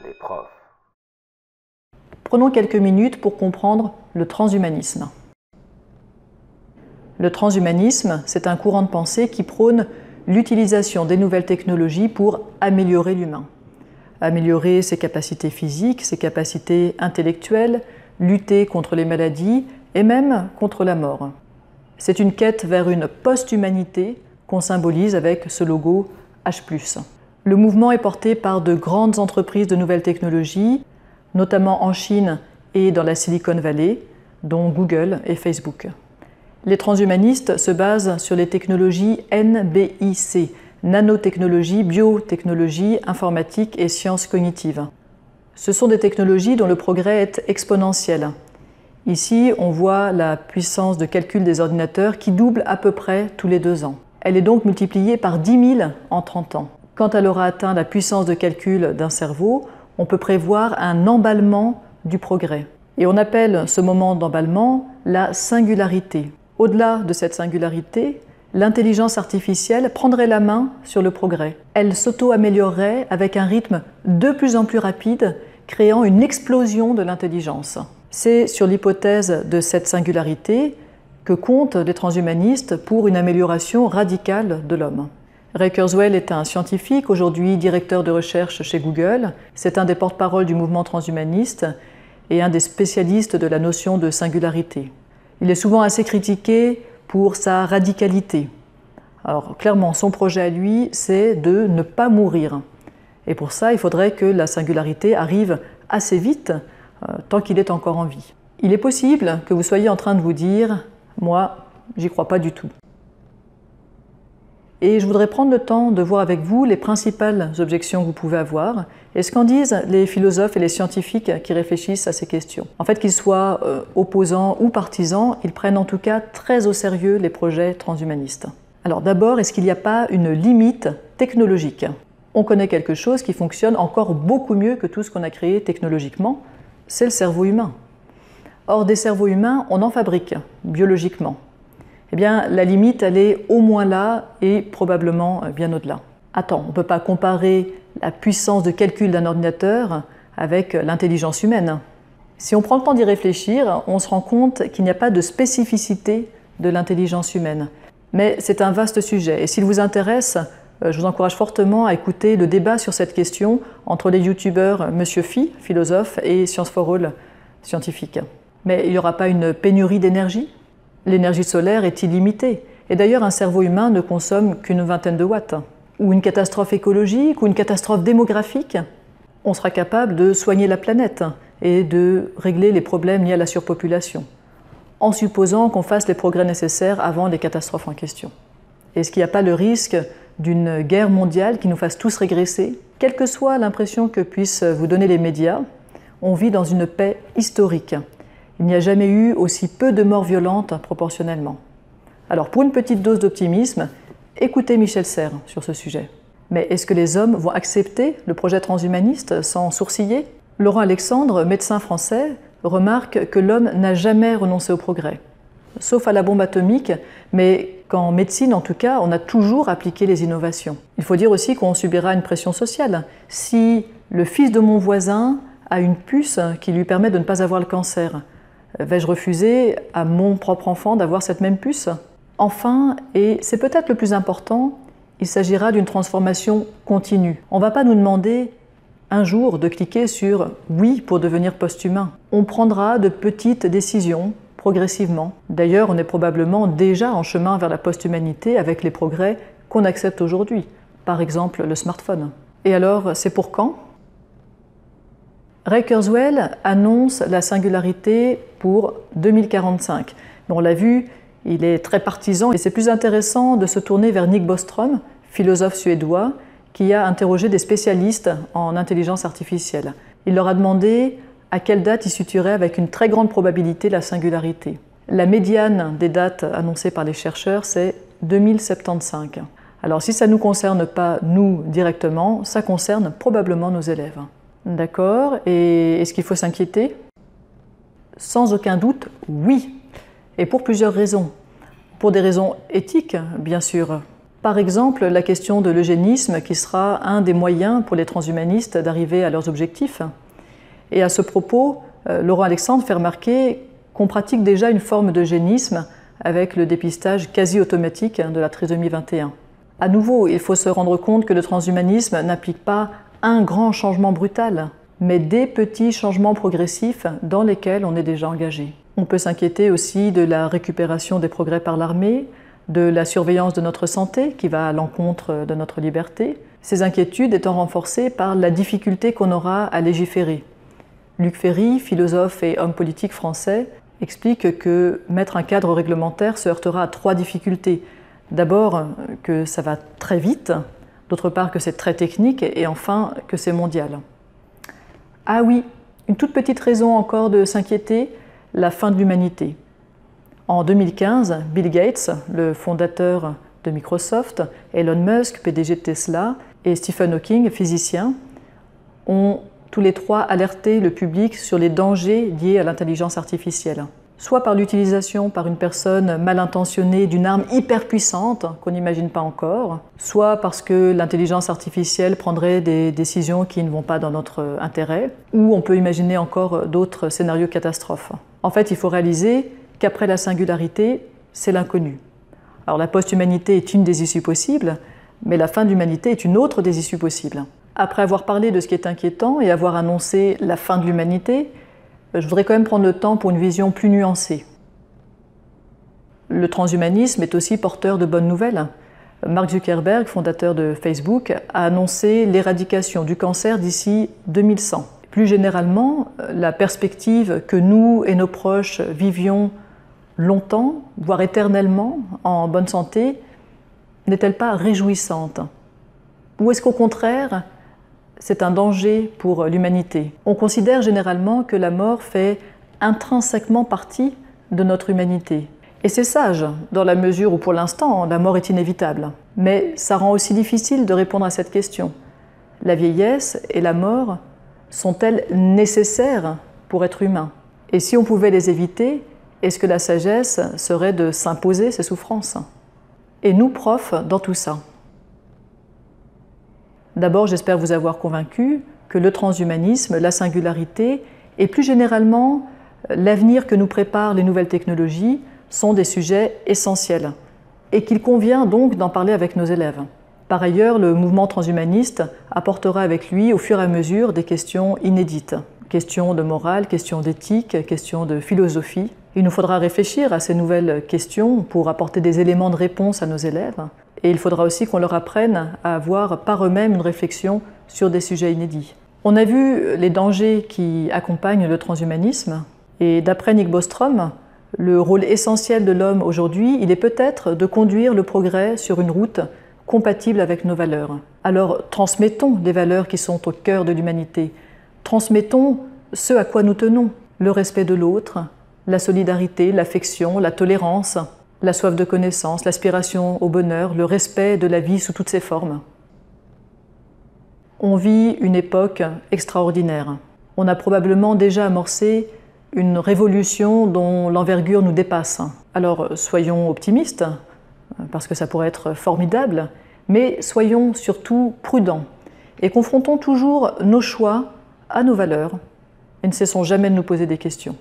les profs. Prenons quelques minutes pour comprendre le transhumanisme. Le transhumanisme, c'est un courant de pensée qui prône l'utilisation des nouvelles technologies pour améliorer l'humain. Améliorer ses capacités physiques, ses capacités intellectuelles, lutter contre les maladies et même contre la mort. C'est une quête vers une post-humanité qu'on symbolise avec ce logo H+. Le mouvement est porté par de grandes entreprises de nouvelles technologies, notamment en Chine et dans la Silicon Valley, dont Google et Facebook. Les transhumanistes se basent sur les technologies NBIC, nanotechnologie, biotechnologie, informatique et sciences cognitives. Ce sont des technologies dont le progrès est exponentiel. Ici, on voit la puissance de calcul des ordinateurs qui double à peu près tous les 2 ans. Elle est donc multipliée par 10 000 en 30 ans. Quand elle aura atteint la puissance de calcul d'un cerveau, on peut prévoir un emballement du progrès. Et on appelle ce moment d'emballement la singularité. Au-delà de cette singularité, l'intelligence artificielle prendrait la main sur le progrès. Elle s'auto-améliorerait avec un rythme de plus en plus rapide, créant une explosion de l'intelligence. C'est sur l'hypothèse de cette singularité que comptent les transhumanistes pour une amélioration radicale de l'homme. Ray Kurzweil est un scientifique, aujourd'hui directeur de recherche chez Google. C'est un des porte-parole du mouvement transhumaniste et un des spécialistes de la notion de singularité. Il est souvent assez critiqué pour sa radicalité. Alors clairement, son projet à lui, c'est de ne pas mourir. Et pour ça, il faudrait que la singularité arrive assez vite, tant qu'il est encore en vie. Il est possible que vous soyez en train de vous dire « moi, j'y crois pas du tout ». Et je voudrais prendre le temps de voir avec vous les principales objections que vous pouvez avoir et ce qu'en disent les philosophes et les scientifiques qui réfléchissent à ces questions. En fait, qu'ils soient opposants ou partisans, ils prennent en tout cas très au sérieux les projets transhumanistes. Alors d'abord, est-ce qu'il n'y a pas une limite technologique? On connaît quelque chose qui fonctionne encore beaucoup mieux que tout ce qu'on a créé technologiquement, c'est le cerveau humain. Or, des cerveaux humains, on en fabrique biologiquement. Eh bien, la limite, elle est au moins là et probablement bien au-delà. Attends, on ne peut pas comparer la puissance de calcul d'un ordinateur avec l'intelligence humaine. Si on prend le temps d'y réfléchir, on se rend compte qu'il n'y a pas de spécificité de l'intelligence humaine. Mais c'est un vaste sujet et s'il vous intéresse, je vous encourage fortement à écouter le débat sur cette question entre les youtubeurs Monsieur Phi, philosophe, et Science for All, scientifique. Mais il n'y aura pas une pénurie d'énergie? L'énergie solaire est illimitée. Et d'ailleurs, un cerveau humain ne consomme qu'une vingtaine de watts. Ou une catastrophe écologique, ou une catastrophe démographique, on sera capable de soigner la planète et de régler les problèmes liés à la surpopulation, en supposant qu'on fasse les progrès nécessaires avant les catastrophes en question. Est-ce qu'il n'y a pas le risque d'une guerre mondiale qui nous fasse tous régresser? Quelle que soit l'impression que puissent vous donner les médias, on vit dans une paix historique. Il n'y a jamais eu aussi peu de morts violentes proportionnellement. Alors pour une petite dose d'optimisme, écoutez Michel Serres sur ce sujet. Mais est-ce que les hommes vont accepter le projet transhumaniste sans sourciller? Laurent Alexandre, médecin français, remarque que l'homme n'a jamais renoncé au progrès. Sauf à la bombe atomique, mais qu'en médecine en tout cas, on a toujours appliqué les innovations. Il faut dire aussi qu'on subira une pression sociale. Si le fils de mon voisin a une puce qui lui permet de ne pas avoir le cancer, vais-je refuser à mon propre enfant d'avoir cette même puce? Enfin, et c'est peut-être le plus important, il s'agira d'une transformation continue. On ne va pas nous demander un jour de cliquer sur « oui » pour devenir post-humain. On prendra de petites décisions progressivement. D'ailleurs, on est probablement déjà en chemin vers la post-humanité avec les progrès qu'on accepte aujourd'hui. Par exemple, le smartphone. Et alors, c'est pour quand? Ray Kurzweil annonce la singularité pour 2045. Mais on l'a vu, il est très partisan et c'est plus intéressant de se tourner vers Nick Bostrom, philosophe suédois, qui a interrogé des spécialistes en intelligence artificielle. Il leur a demandé à quelle date ils situeraient avec une très grande probabilité la singularité. La médiane des dates annoncées par les chercheurs, c'est 2075. Alors si ça ne nous concerne pas, nous, directement, ça concerne probablement nos élèves. D'accord, et est-ce qu'il faut s'inquiéter? Sans aucun doute, oui. Et pour plusieurs raisons. Pour des raisons éthiques, bien sûr. Par exemple, la question de l'eugénisme qui sera un des moyens pour les transhumanistes d'arriver à leurs objectifs. Et à ce propos, Laurent Alexandre fait remarquer qu'on pratique déjà une forme d'eugénisme avec le dépistage quasi automatique de la trisomie 21. À nouveau, il faut se rendre compte que le transhumanisme n'implique pas un grand changement brutal, mais des petits changements progressifs dans lesquels on est déjà engagé. On peut s'inquiéter aussi de la récupération des progrès par l'armée, de la surveillance de notre santé qui va à l'encontre de notre liberté, ces inquiétudes étant renforcées par la difficulté qu'on aura à légiférer. Luc Ferry, philosophe et homme politique français, explique que mettre un cadre réglementaire se heurtera à 3 difficultés. D'abord, que ça va très vite, d'autre part que c'est très technique, et enfin que c'est mondial. Ah oui, une toute petite raison encore de s'inquiéter, la fin de l'humanité. En 2015, Bill Gates, le fondateur de Microsoft, Elon Musk, PDG de Tesla, et Stephen Hawking, physicien, ont tous les 3 alerté le public sur les dangers liés à l'intelligence artificielle. Soit par l'utilisation par une personne mal intentionnée d'une arme hyper puissante qu'on n'imagine pas encore, soit parce que l'intelligence artificielle prendrait des décisions qui ne vont pas dans notre intérêt, ou on peut imaginer encore d'autres scénarios catastrophes. En fait, il faut réaliser qu'après la singularité, c'est l'inconnu. Alors la post-humanité est une des issues possibles, mais la fin de l'humanité est une autre des issues possibles. Après avoir parlé de ce qui est inquiétant et avoir annoncé la fin de l'humanité, je voudrais quand même prendre le temps pour une vision plus nuancée. Le transhumanisme est aussi porteur de bonnes nouvelles. Mark Zuckerberg, fondateur de Facebook, a annoncé l'éradication du cancer d'ici 2100. Plus généralement, la perspective que nous et nos proches vivions longtemps, voire éternellement, en bonne santé, n'est-elle pas réjouissante? Ou est-ce qu'au contraire, c'est un danger pour l'humanité? On considère généralement que la mort fait intrinsèquement partie de notre humanité. Et c'est sage, dans la mesure où pour l'instant, la mort est inévitable. Mais ça rend aussi difficile de répondre à cette question. La vieillesse et la mort sont-elles nécessaires pour être humain? Et si on pouvait les éviter, est-ce que la sagesse serait de s'imposer ces souffrances? Et nous, profs, dans tout ça? D'abord, j'espère vous avoir convaincu que le transhumanisme, la singularité et plus généralement l'avenir que nous préparent les nouvelles technologies sont des sujets essentiels et qu'il convient donc d'en parler avec nos élèves. Par ailleurs, le mouvement transhumaniste apportera avec lui au fur et à mesure des questions inédites. Questions de morale, questions d'éthique, questions de philosophie. Il nous faudra réfléchir à ces nouvelles questions pour apporter des éléments de réponse à nos élèves. Et il faudra aussi qu'on leur apprenne à avoir par eux-mêmes une réflexion sur des sujets inédits. On a vu les dangers qui accompagnent le transhumanisme. Et d'après Nick Bostrom, le rôle essentiel de l'homme aujourd'hui, il est peut-être de conduire le progrès sur une route compatible avec nos valeurs. Alors transmettons des valeurs qui sont au cœur de l'humanité. Transmettons ce à quoi nous tenons, le respect de l'autre, la solidarité, l'affection, la tolérance, la soif de connaissance, l'aspiration au bonheur, le respect de la vie sous toutes ses formes. On vit une époque extraordinaire. On a probablement déjà amorcé une révolution dont l'envergure nous dépasse. Alors soyons optimistes, parce que ça pourrait être formidable, mais soyons surtout prudents et confrontons toujours nos choix à nos valeurs et ne cessons jamais de nous poser des questions.